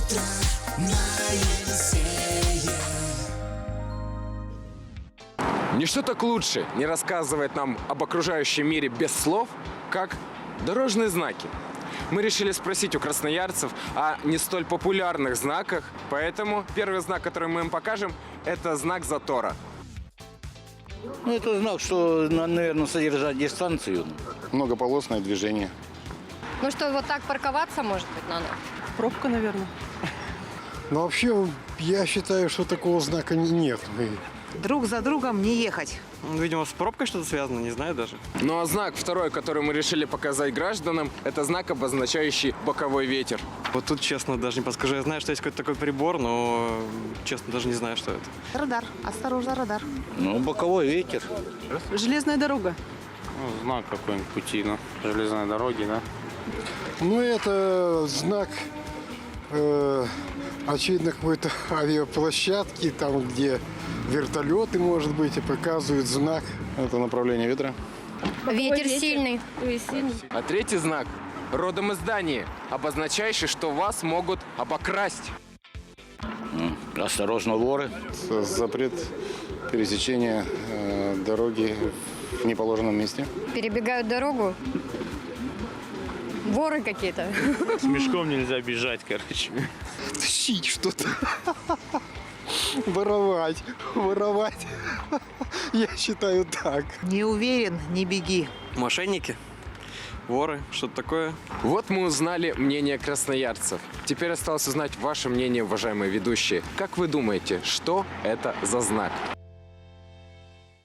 утро на Елисее. Ничто так лучше не рассказывает нам об окружающем мире без слов, как дорожные знаки. Мы решили спросить у красноярцев о не столь популярных знаках, поэтому первый знак, который мы им покажем, это знак затора. Ну, это знак, что, наверное, содержать дистанцию. Многополосное движение. Ну что, вот так парковаться, может быть, надо? Пробка, наверное. Но вообще, я считаю, что такого знака нет. Друг за другом не ехать. Видимо, с пробкой что-то связано, не знаю даже. Ну а знак второй, который мы решили показать гражданам, это знак, обозначающий боковой ветер. Вот тут, честно, даже не подскажу. Я знаю, что есть какой-то такой прибор, но, честно, даже не знаю, что это. Радар. Осторожно, радар. Ну, боковой ветер. Железная дорога. Знак какой-нибудь пути на железной дороге, да? Ну, это знак, очевидно, какой-то авиаплощадки, там, где вертолеты, может быть, и показывают знак. Это направление ветра. Ветер сильный. А третий знак родом из Дании, обозначающий, что вас могут обокрасть. Осторожно, воры. Запрет пересечения дороги в неположенном месте. Перебегают дорогу. Воры какие-то. С мешком нельзя бежать, короче. Тащить что-то. Воровать. Я считаю так. Не уверен, не беги. Мошенники, воры, что-то такое. Вот мы узнали мнение красноярцев. Теперь осталось узнать ваше мнение, уважаемые ведущие. Как вы думаете, что это за знак?